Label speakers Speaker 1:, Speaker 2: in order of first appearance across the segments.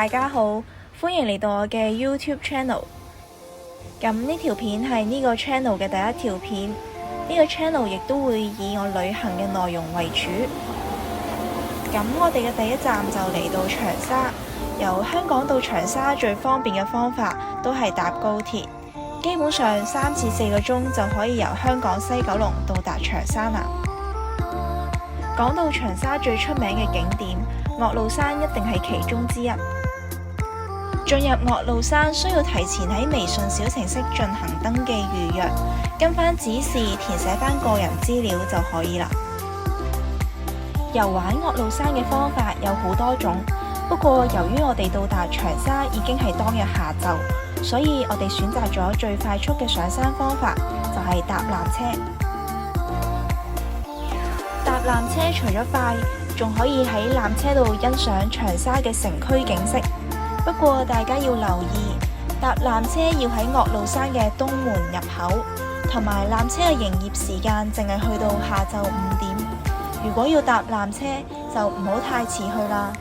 Speaker 1: 家好，歡迎嚟到我嘅 YouTube channel。咁呢條片係呢個 channel 嘅第一條片，呢個 channel 亦都會以我旅行嘅內容為主。咁我哋嘅第一站就嚟到長沙，由香港到長沙最方便嘅方法都係搭高鐵，基本上3至4個鐘就可以由香港西九龍到達長沙啦。講到長沙最出名嘅景點，岳麓山一定係其中之一。進入岳麓山需要提前喺微信小程式進行登記預約，跟返指示填寫返個人資料就可以啦。遊玩岳麓山嘅方法有好多種，不過由於我哋到達長沙已經係當日下晝，所以我哋選擇咗最快速嘅上山方法，就係搭纜車。搭纜車除咗快，仲可以喺纜車度欣賞長沙嘅城區景色。不過大家要留意，搭纜車要喺岳麓山嘅東門入口，同埋纜車嘅營業時間淨係去到下晝5點。如果要搭纜車，就唔好太遲去啦。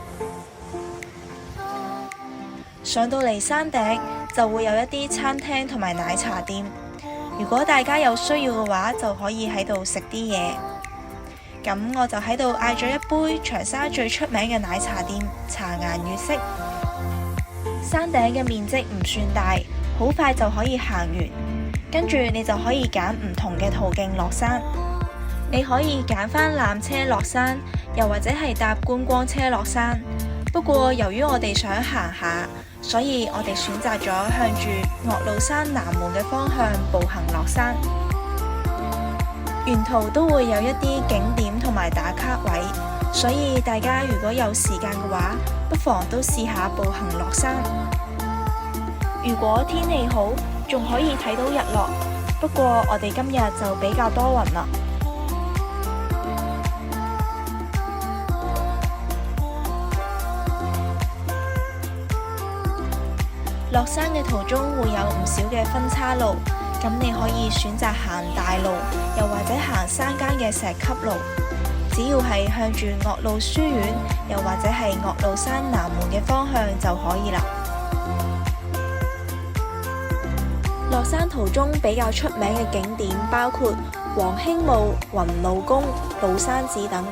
Speaker 1: 上到嚟山頂就會有一啲餐廳同埋奶茶店，如果大家有需要嘅話，就可以喺度食啲嘢。咁我就喺度嗌咗一杯長沙最出名嘅奶茶店茶顏悅色。山頂嘅面積唔算大，好快就可以行完，跟住你就可以揀唔同嘅途徑落山。你可以揀返纜車落山，又或者係搭觀光車落山。不過由於我哋想行下，所以我哋選擇咗向住岳麓山南門嘅方向步行落山。沿途都會有一啲景點同埋打卡位，所以大家如果有時間嘅話，不妨都試下步行落山。如果天氣好，仲可以睇到日落。不過我哋今日就比較多雲啦。落山嘅途中會有唔少嘅分岔路，咁你可以選擇行大路，又或者行山間嘅石級路。只要係向住岳麓書院，又或者係岳麓山南門嘅方向就可以啦。落山途中比較出名嘅景點包括黃興墓、雲路宮、廬山寺等。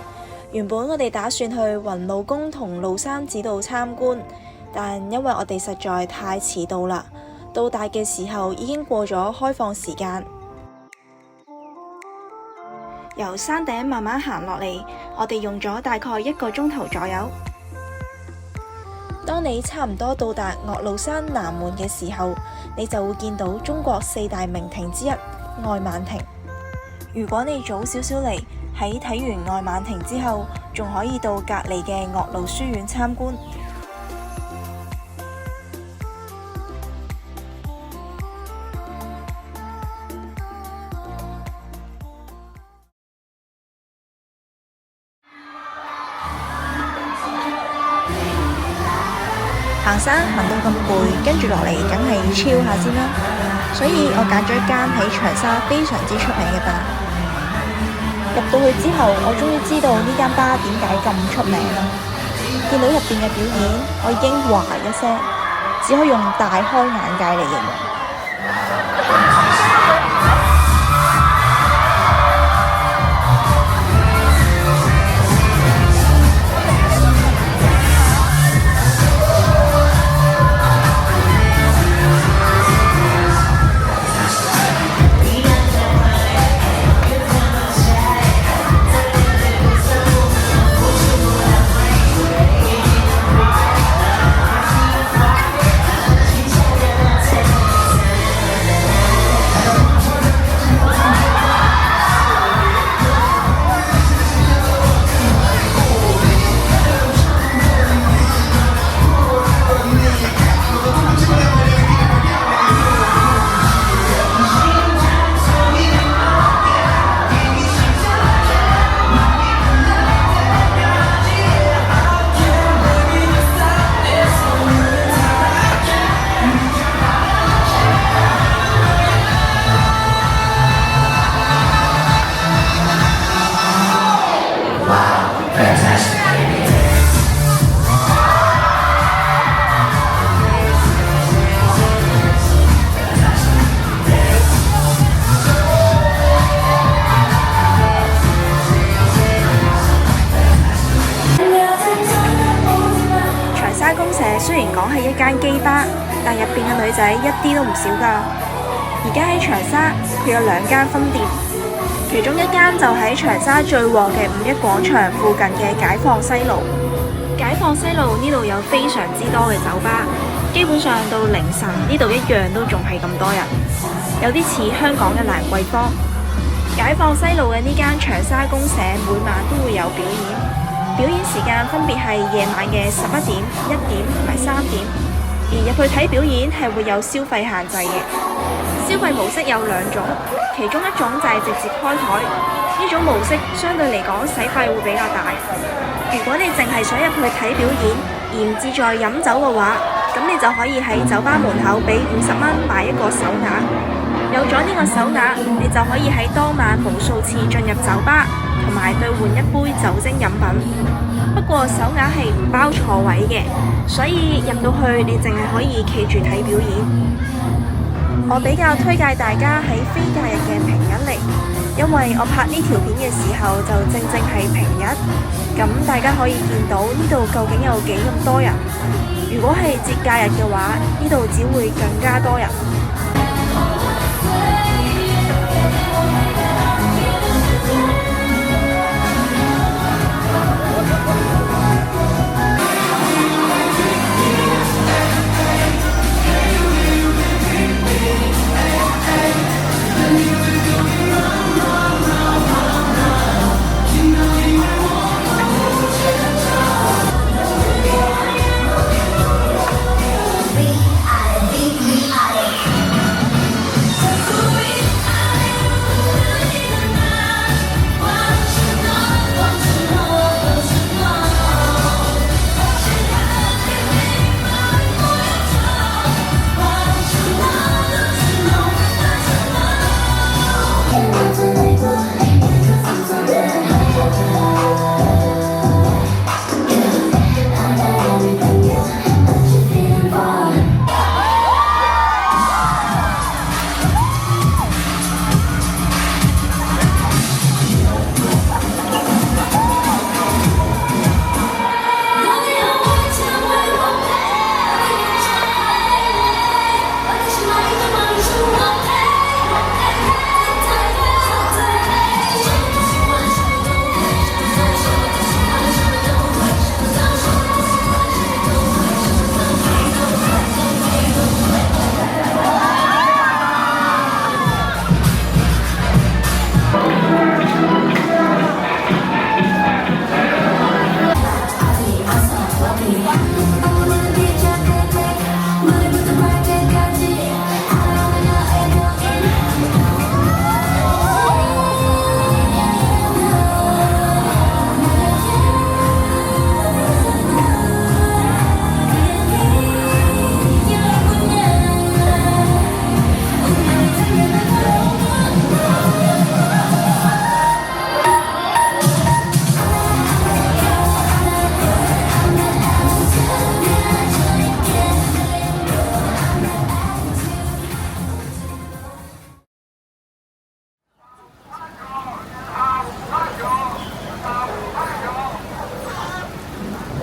Speaker 1: 原本我哋打算去雲路宮同廬山寺度參觀，但因為我哋實在太遲到啦，到達嘅時候已經過咗開放時間。由山頂慢慢行落嚟，我哋用咗大概1個鐘頭左右。當你差唔多到達岳麓山南門嘅時候，你就會見到中國4大名亭之一愛晚亭。如果你早少少嚟，喺睇完愛晚亭之後，仲可以到隔離嘅岳麓書院參觀。行山行到咁攰，跟住落嚟梗係要 chill 下先啦，所以我揀咗一間喺長沙非常之出名嘅吧。入到去之後，我終於知道呢間吧點解咁出名啦。見到入邊嘅表演，我已經嘩一聲，只可以用大開眼界嚟形容。雖然講係一間基吧，但入邊嘅女仔一啲都唔少㗎。而家喺長沙，佢有2間分店，其中一間就喺長沙最旺嘅5·1廣場附近嘅解放西路。解放西路呢度有非常之多嘅酒吧，基本上到凌晨呢度一樣都仲係咁多人，有啲似香港嘅蘭桂坊。解放西路嘅呢間長沙公社每晚都會有表演，表演時間分別係夜晚嘅11點、1點同埋3點，而入去睇表演係會有消費限制嘅。消費模式有2種，其中一種就係直接開台，呢種模式相對嚟講使費會比較大。如果你淨係想入去睇表演而唔志在飲酒嘅話，咁你就可以喺酒吧門口俾50蚊買一個手鐲。有咗呢個手鐲，你就可以喺當晚無數次進入酒吧，同埋兌換一杯酒精飲品。不過手鐲係唔包坐位嘅，所以入到去你淨係可以企住睇表演。我比較推介大家喺非假日嘅平日嚟，因為我拍呢條片嘅時候就正係平日，咁大家可以見到呢度究竟有幾咁多人。如果係節假日嘅話，呢度只會更加多人。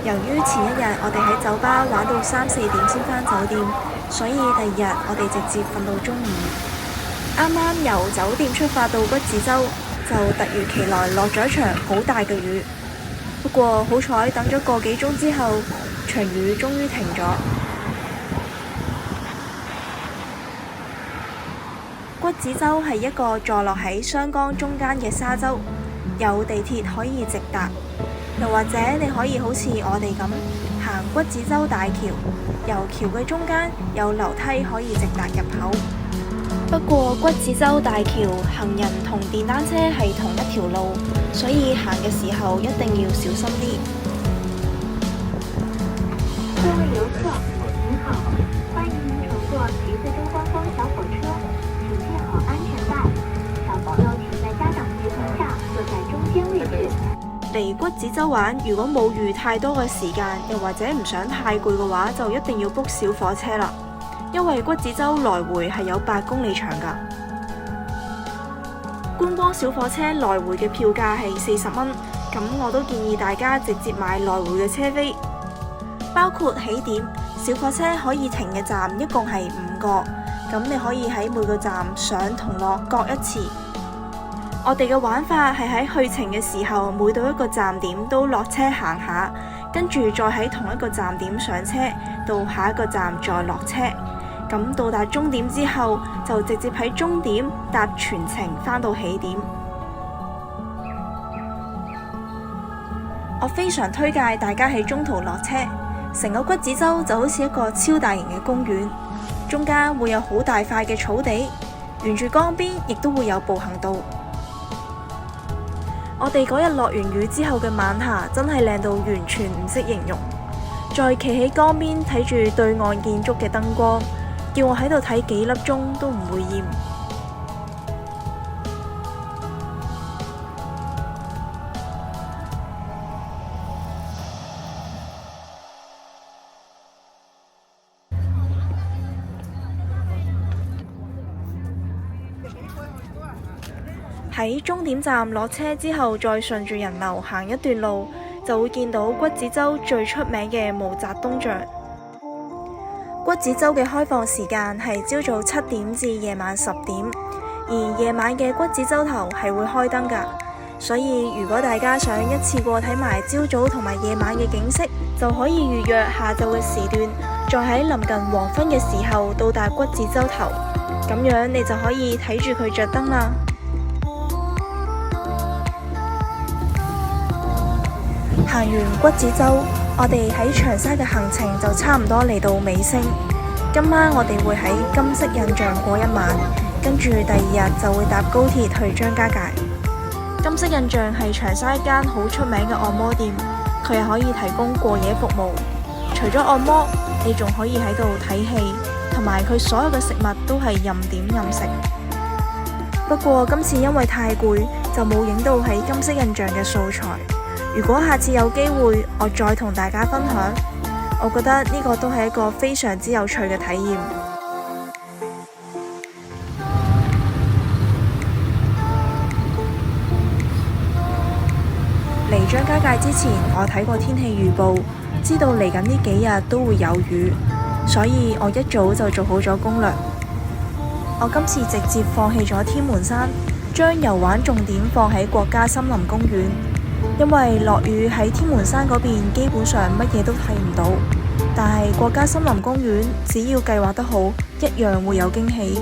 Speaker 1: 由於前一日我哋喺酒吧玩到3、4點先返酒店，所以第2日我哋直接瞓到中午。啱啱由酒店出發到橘子洲，就突如其來落咗一場好大嘅雨。不過好彩等咗個幾鐘之後，場雨終於停咗。橘子洲係一個坐落喺雙江中間嘅沙洲，有地鐵可以直達。又或者你可以好似我哋咁行橘子洲大橋，由橋嘅中間有樓梯可以直達入口。不過橘子洲大橋行人同電單車係同一條路，所以行嘅時候一定要小心啲。
Speaker 2: 各位遊客，您好，歡迎您乘坐橘子洲觀光小火車，請繫好安全帶，小朋友請在家長陪同下坐在中間位置。
Speaker 1: 嚟橘子洲玩，如果冇預太多嘅時間，又或者唔想太攰嘅話，就一定要 book 小火車啦。因為橘子洲來回係有8公里長㗎。觀光小火車來回嘅票價係40蚊，咁我都建議大家直接買來回嘅車飛，包括起點、小火車可以停嘅站一共係5個，咁你可以喺每個站上同落各一次。我哋嘅玩法係喺去程嘅時候，每到一個站點都落車行下，跟住再喺同一個站點上車，到下一個站再落車。咁到達終點之後，就直接喺終點搭全程返到起點。我非常推介大家喺中途落車，成個橘子洲就好似一個超大型嘅公園，中間會有好大塊嘅草地，沿住江邊亦都會有步行道。我哋嗰日落完雨之後嘅晚霞真係靚到完全唔識形容，再企喺江邊睇住對岸建築嘅燈光，叫我喺度睇幾粒鐘都唔會厭。喺終點站落車之後，再順住人流行一段路，就會見到橘子洲最出名嘅毛澤東像。橘子洲嘅開放時間係朝早7點至夜晚10點，而夜晚嘅橘子洲頭係會開燈㗎，所以如果大家想一次過睇埋朝早同埋夜晚嘅景色，就可以預約下晝嘅時段，再喺臨近黃昏嘅時候到達橘子洲頭，咁樣你就可以睇住佢着燈啦。行完橘子洲，我哋喺長沙嘅行程就差唔多嚟到尾聲。今晚我哋會喺金色印象過一晚，跟住第2日就會搭高鐵去張家界。金色印象係長沙一間好出名嘅按摩店，佢係可以提供過夜服務。除咗按摩，你仲可以喺度睇戲，同埋佢所有嘅食物都係任點任食。不過今次因為太攰，就冇影到喺金色印象嘅素材。如果下次有機會，我再同大家分享。我覺得呢個都係一個非常之有趣嘅體驗。嚟張家界之前，我睇過天氣預報，知道嚟緊呢幾日都會有雨，所以我一早就做好咗攻略。我今次直接放棄咗天門山，將遊玩重點放喺國家森林公園。因為落雨喺天門山嗰邊基本上乜嘢都睇唔到，但係國家森林公園只要計劃得好，一樣會有驚喜。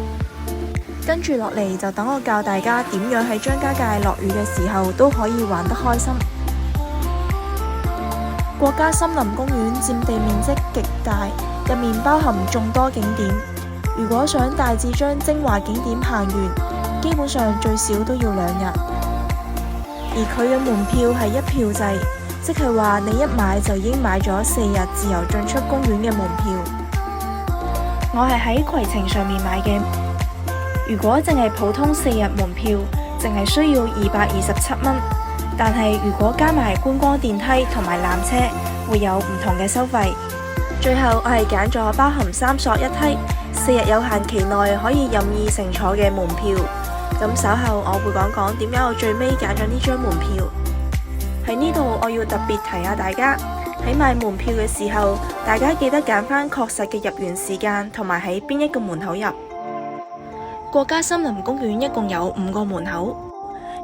Speaker 1: 跟住落嚟就等我教大家點樣喺張家界落雨嘅時候都可以玩得開心。國家森林公園佔地面積極大，入面包含眾多景點。如果想大致將精華景點行完，基本上最少都要2日。而佢嘅門票係1票制，即係話你一買就已經買咗4日自由進出公園嘅門票。我係喺攜程上面買嘅，如果淨係普通4日門票，淨係需要227蚊。但係如果加埋觀光電梯同埋纜車，會有唔同嘅收費。最後我係揀咗包含3索1梯，4日有限期內可以任意乘坐嘅門票。咁稍後我會講講點解我最尾揀咗呢張門票。喺呢度我要特別提下大家，喺買門票嘅時候，大家記得揀返確實嘅入園時間同埋喺邊一個門口入。國家森林公園一共有5個門口，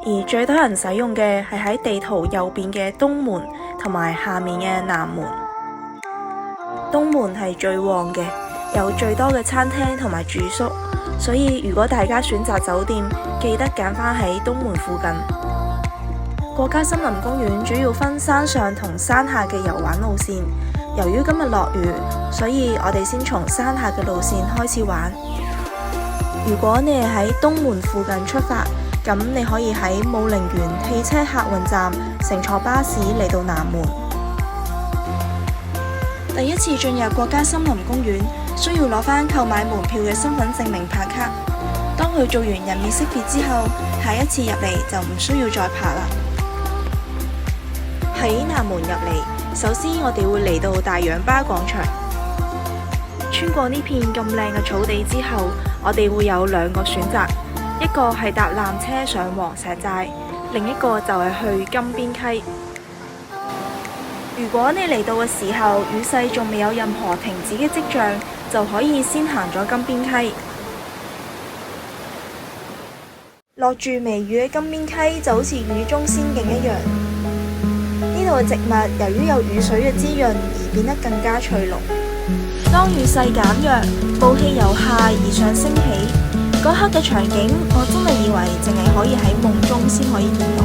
Speaker 1: 而最多人使用嘅係喺地圖右邊嘅東門同埋下面嘅南門。東門係最旺嘅，有最多嘅餐廳同埋住宿。所以如果大家選擇酒店，記得揀返喺東門附近。國家森林公園主要分山上同山下嘅遊玩路線。由於今日落雨，所以我哋先從山下嘅路線開始玩。如果你係喺東門附近出發，咁你可以喺武陵源汽車客運站乘坐巴士嚟到南門。第一次進入國家森林公園，需要攞返購買門票嘅身份證明拍卡。當佢做完人面識別之後，下一次入嚟就唔需要再拍啦。喺南門入嚟，首先我哋會嚟到大洋巴廣場。穿過呢片咁靚嘅草地之後，我哋會有2個選擇，一個係搭纜車上黃石寨，另一個就係去金邊溪。如果你嚟到嘅時候雨勢仲未有任何停止嘅跡象，就可以先行咗金邊溪。落住微雨嘅金邊溪就好似雨中仙境一樣。呢度嘅植物由於有雨水嘅滋潤而變得更加翠綠。當雨勢減弱，霧氣由下而上升起，嗰刻嘅場景，我真係以為淨係可以喺夢中先可以見到。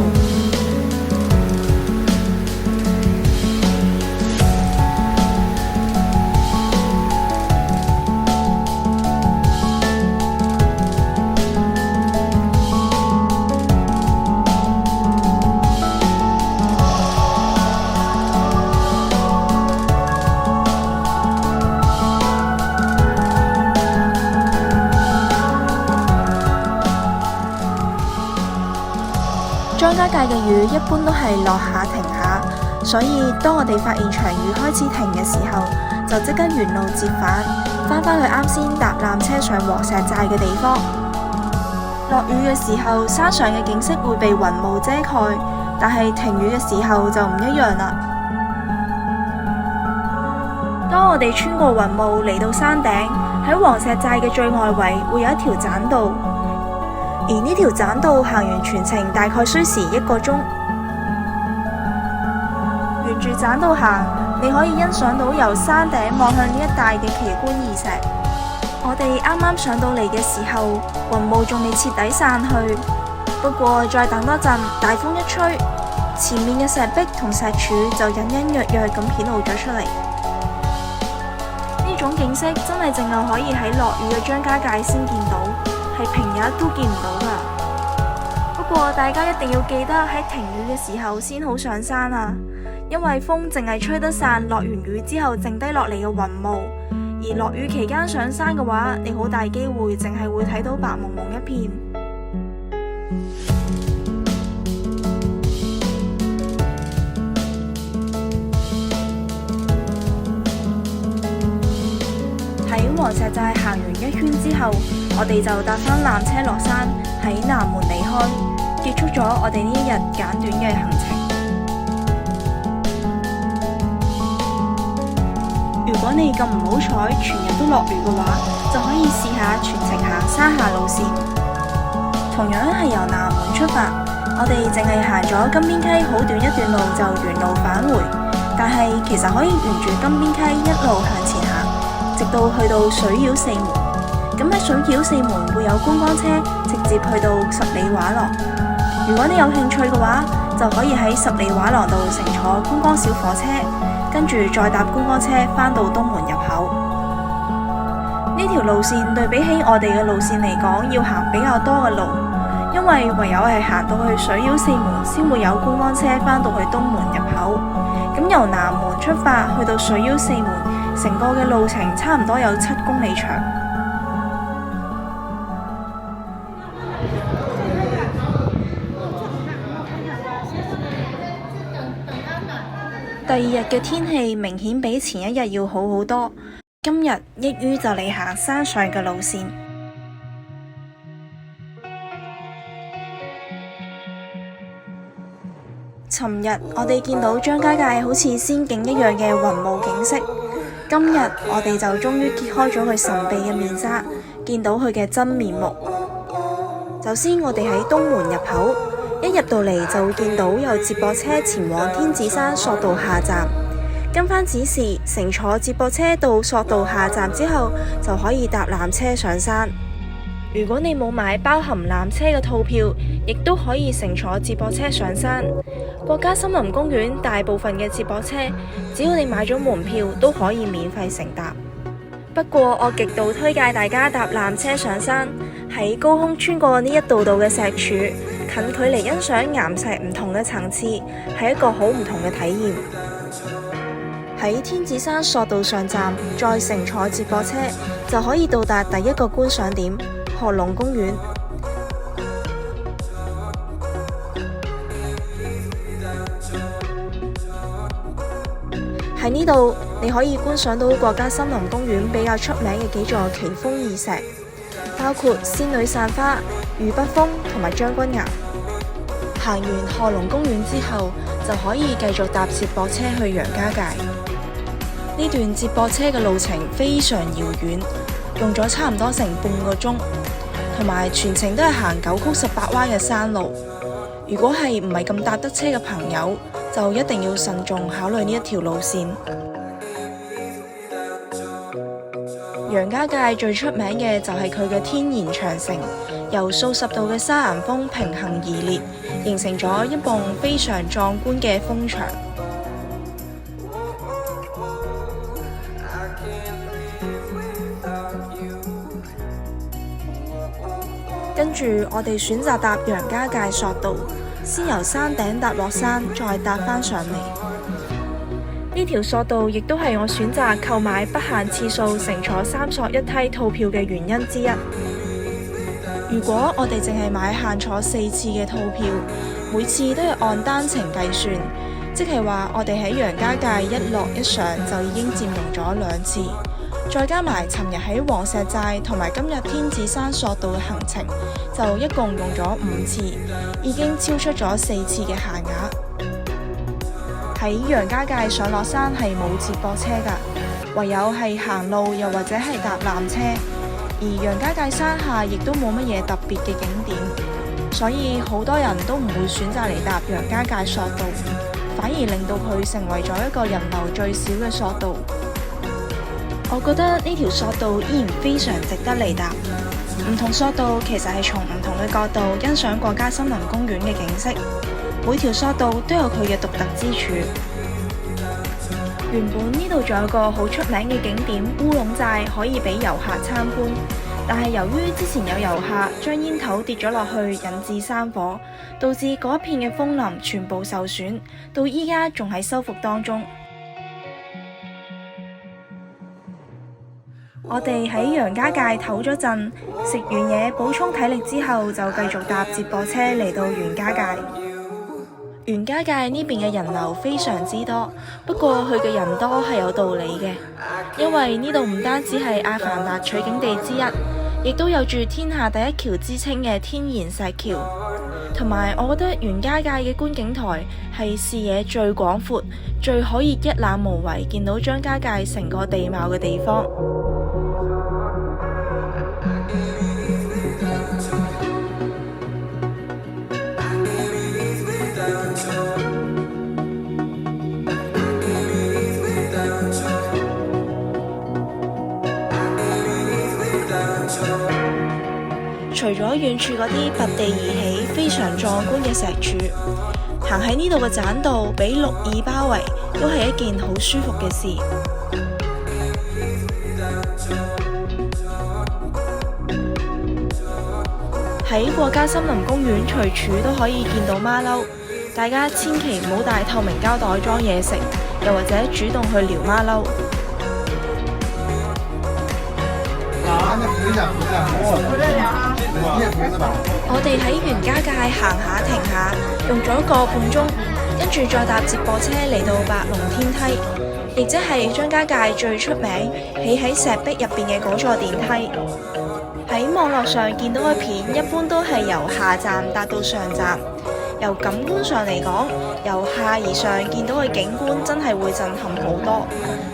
Speaker 1: 張家界嘅雨一般都係落下停下，所以當我哋發現場雨開始停嘅時候，就即刻原路折返，返去啱先搭纜車上黃石寨嘅地方。落雨嘅時候，山上嘅景色會被雲霧遮蓋，但係停雨嘅時候就唔一樣啦。當我哋穿過雲霧嚟到山頂，喺黃石寨嘅最外圍會有一條棧道。而呢條棧道行完全程大概需時1個鐘。沿住棧道行，你可以欣賞到由山頂望向呢一帶嘅奇觀異石。我哋啱啱上到嚟嘅時候，雲霧仲未徹底散去。不過再等多陣，大風一吹，前面嘅石壁同石柱就隱隱約約咁顯露咗出嚟。呢種景色真係淨係可以喺落雨嘅張家界先見到。係平日都見唔到噶。不過大家一定要記得喺停雨嘅時候先好上山啊，因為風淨係吹得散落完雨之後剩低落嚟嘅雲霧，而落雨期間上山嘅話，你好大機會淨係會睇到白蒙蒙一片。喺黃石寨行完一圈之後，我哋就搭返纜車落山，喺南門離開，結束咗我哋呢一日簡短嘅行程。如果你咁唔好彩，全日都落雨嘅話，就可以試下全程行山下路線。同樣係由南門出發，我哋淨係行咗金邊溪好短一段路就原路返回，但係其實可以沿住金邊溪一路向前行，直到去到水繞四門。咁喺水繞四門會有觀光車直接去到十里畫廊。如果你有興趣嘅話，就可以喺十里畫廊度乘坐觀光小火車，跟住再搭觀光車返到東門入口。呢條路線對比起我哋嘅路線嚟講，要行比較多嘅路，因為唯有係行到去水繞四門先會有觀光車返到去東門入口。咁由南門出發去到水繞四門，成個嘅路程差唔多有7公里長。第二日嘅天氣明顯比前一日要好好多，今日一於就嚟行山上嘅路線。尋日我哋見到張家界好似仙境一樣嘅雲霧景色，今日我哋就終於揭開咗佢神秘嘅面紗，見到佢嘅真面目。首先我哋喺東門入口，一入到嚟就會見到有接駁車前往天子山索道下站，跟返指示乘坐接駁車到索道下站之後，就可以搭纜車上山。如果你冇買包含纜車嘅套票，亦都可以乘坐接駁車上山。國家森林公園大部分嘅接駁車，只要你買咗門票，都可以免費乘搭。不過我極度推介大家搭纜車上山，喺高空穿過呢一道道嘅石柱，近距離欣賞岩石唔同嘅層次，係一個好唔同嘅體驗。喺天子山索道上站，再乘坐接駁車，就可以到達第一個觀賞點——賀龍公園。喺呢度，你可以觀賞到國家森林公園比較出名嘅幾座奇峰異石，包括仙女散花、俞北峰同埋將軍岩。行完賀龍公園之後，就可以繼續搭接駁車去楊家界。呢段接駁車嘅路程非常遙遠，用咗差唔多成半個鐘，同埋全程都係行9曲18彎嘅山路。如果係唔係咁搭得車嘅朋友，就一定要慎重考慮呢一條路線。楊家界最出名嘅就係佢嘅天然長城，由數十度嘅沙岩峰平行而列，形成咗一棟非常壯觀嘅峰牆。跟住我哋選擇搭楊家界索道，先由山頂搭落山，再搭返上嚟。呢條索道亦都係我選擇購買不限次數乘坐3索1梯套票嘅原因之一。如果我哋淨係買限坐4次嘅套票，每次都係按單程計算，即係話我哋喺楊家界一落一上就已經佔用咗2次，再加埋尋日喺黃石寨同埋今日天子山索道嘅行程，就一共用咗5次，已經超出咗4次嘅限額。喺楊家界上落山係冇接駁車㗎，唯有係行路又或者係搭纜車。而楊家界山下亦都冇乜嘢特別嘅景點，所以好多人都唔會選擇嚟搭楊家界索道，反而令到佢成為咗一個人流最少嘅索道。我覺得呢條索道依然非常值得嚟搭。唔同索道其實係從唔同嘅角度欣賞國家森林公園嘅景色。每條索道都有佢嘅獨特之處。原本呢度仲有個好出名嘅景點烏龍寨可以俾遊客參觀，但係由於之前有遊客將煙頭跌咗落去，引致山火，導致嗰一片嘅楓林全部受損，到依家仲喺修復當中。我哋喺楊家界唞咗陣，食完嘢補充體力之後，就繼續搭接駁車嚟到袁家界。袁家界呢邊嘅人流非常之多，不過佢嘅人多係有道理嘅，因為呢度唔單止係阿凡達取景地之一，亦都有住天下第一橋之稱嘅天然石橋，同埋我覺得袁家界嘅觀景台係視野最廣闊、最可以一覽無遺見到張家界成個地貌嘅地方。除咗遠處嗰啲拔地而起非常壯觀嘅石柱，行喺呢度嘅棧道俾綠意包圍，都係一件好舒服嘅事。喺國家森林公園隨處都可以見到馬騮，大家千祈唔好帶透明膠袋裝嘢食，又或者主動去撩馬騮。我哋喺袁家界行下停下，用咗個半鐘，跟住再搭接駁車嚟到白龍天梯，亦即係張家界最出名起喺石壁入邊嘅嗰座電梯。喺網絡上見到嘅片，一般都係由下站搭到上站。由感官上嚟講，由下而上見到嘅景觀真係會震撼好多。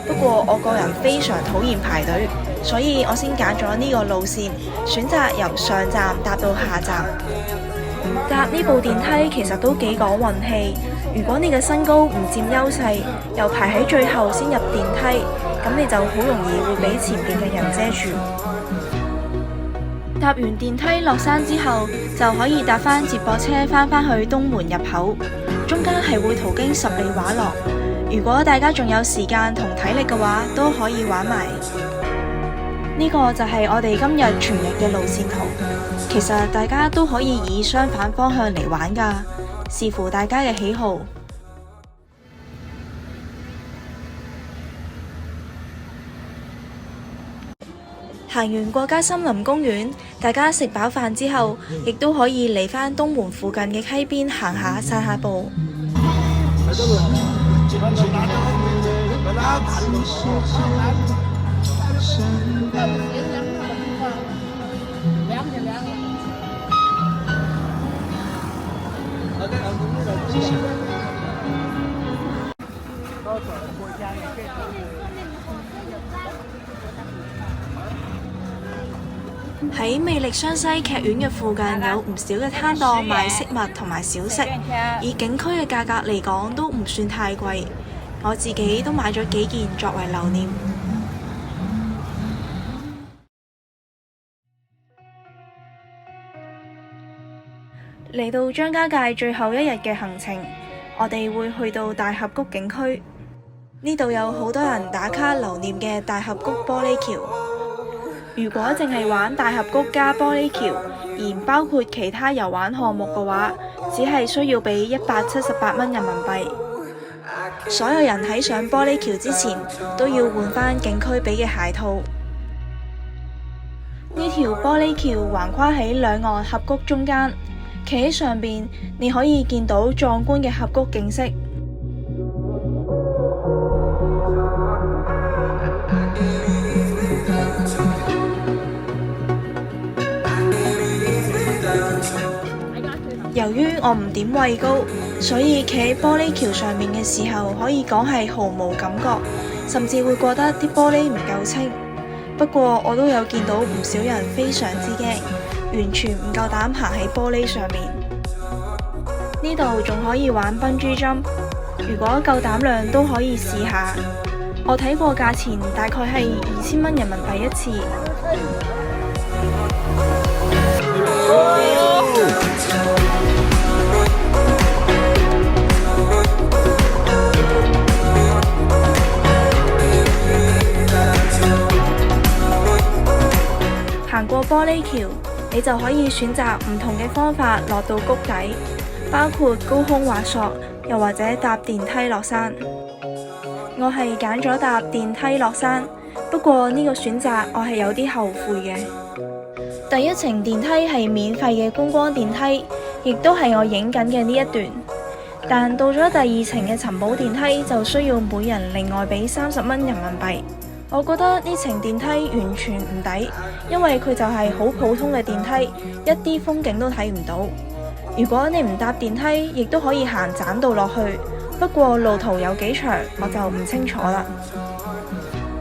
Speaker 1: 不過我個人非常討厭排隊，所以我先揀咗呢個路線，選擇由上站搭到下站。搭呢部電梯其實都幾講運氣，如果你嘅身高唔佔優勢，又排喺最後先入電梯，咁你就好容易會俾前邊嘅人遮住。搭完電梯落山之後，就可以搭返接駁車返去東門入口，中間係會途經十里畫廊。如果大家仲有時間同體力嘅話，都可以玩埋。呢個就係我哋今日全日嘅路線圖。其實大家都可以以相反方向嚟玩㗎，視乎大家嘅喜好。行完國家森林公園，大家食飽飯之後，亦都可以嚟返東門附近嘅溪邊行下散下步。喺魅力湘西劇院嘅附近有唔少嘅攤檔賣飾物同埋小食，以景區嘅價格嚟講都唔算太貴。我自己都買咗幾件作為留念。嚟到張家界最後一日嘅行程，我哋會去到大峽谷景區。呢度有好多人打卡留念嘅大峽谷玻璃橋。如果淨係玩大峽谷加玻璃橋，而唔包括其他遊玩項目嘅話，只係需要俾178蚊人民幣。所有人喺上玻璃橋之前都要換返景區俾嘅鞋套。呢條玻璃橋橫跨喺兩岸峽谷中間，企喺上邊，你可以見到壯觀嘅峽谷景色。由於我唔點畏高，所以企喺玻璃橋上面嘅時候，可以講係毫無感覺，甚至會覺得啲玻璃唔夠清。不過我都有見到唔少人非常之驚，完全唔夠膽行喺玻璃上面。呢度仲可以玩笨豬跳，如果夠膽量都可以試下。我睇過價錢大概係2000蚊人民幣一次。行過玻璃橋，你就可以選擇唔同嘅方法落到谷底，包括高空滑索，又或者搭電梯落山。我係揀咗搭電梯落山，不過呢個選擇我係有啲後悔嘅。第一程電梯係免費嘅觀光電梯，亦都係我影緊嘅呢一段。但到咗第二程嘅尋寶電梯就需要每人另外俾30蚊人民幣。我覺得呢程電梯完全唔抵，因為佢就係好普通嘅電梯，一啲風景都睇唔到。如果你唔搭電梯，亦都可以行棧道落去，不過路途有幾長，我就唔清楚啦。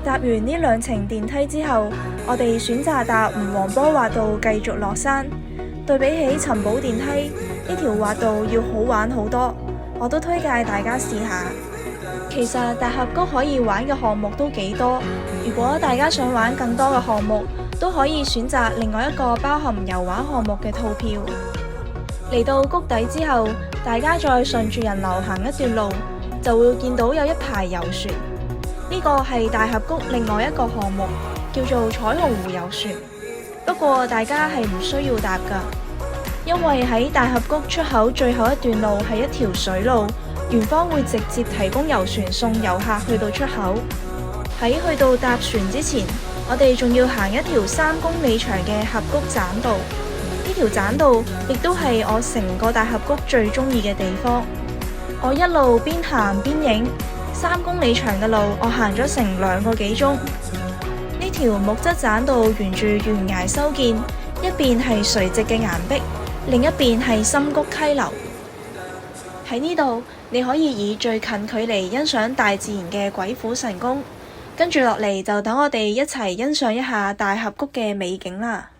Speaker 1: 搭完呢2程電梯之後，我哋選擇搭吳黃坡滑道繼續落山。對比起尋寶電梯，呢條滑道要好玩好多，我都推介大家試下。其實大峽谷可以玩嘅項目都幾多，如果大家想玩更多嘅項目，都可以選擇另外一個包含遊玩項目嘅套票。嚟到谷底之後，大家再順住人流行一段路，就會見到有一排遊船。呢個係大峽谷另外一個項目，叫做彩虹湖遊船。不過大家係唔需要搭㗎，因為喺大峽谷出口最後一段路係一條水路，園方會直接提供遊船送遊客去到出口。喺去到搭船之前，我哋仲要行一條3公里長嘅峽谷棧道。呢條棧道亦都係我成個大峽谷最中意嘅地方。我一路邊行邊影，3公里長嘅路，我行咗成2個幾鐘。呢條木質棧道沿住懸崖修建，一邊係垂直嘅岩壁，另一邊係深谷溪流。喺呢度，你可以以最近距離欣賞大自然嘅鬼斧神工。跟住落嚟就等我哋一齊欣賞一下大峽谷嘅美景啦。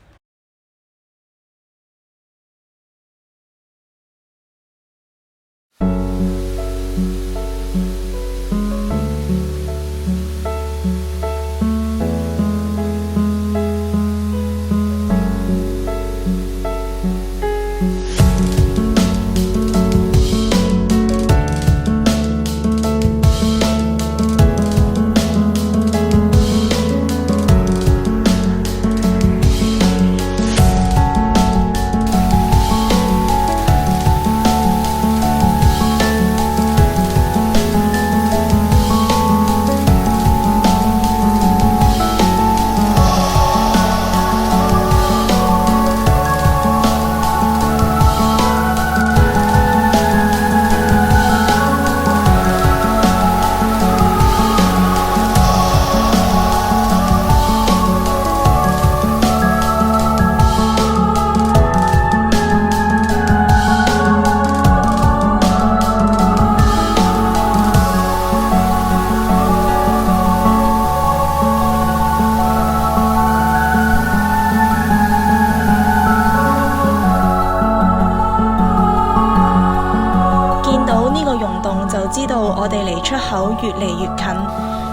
Speaker 1: 我哋離出口越嚟越近，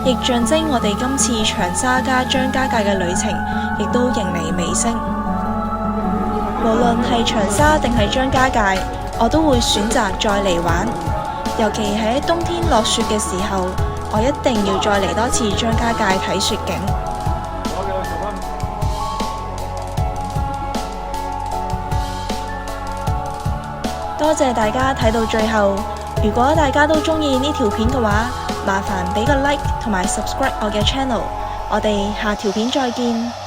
Speaker 1: 亦象徵我哋今次長沙加張家界嘅旅程亦都迎嚟尾聲。無論係長沙定係張家界，我都會選擇再嚟玩，尤其喺冬天落雪嘅時候，我一定要再嚟多次張家界睇雪景。多謝大家睇到最後，如果大家都鍾意呢條片嘅話，麻煩俾個 like 同埋 subscribe 我嘅 channel，我哋下條片再見。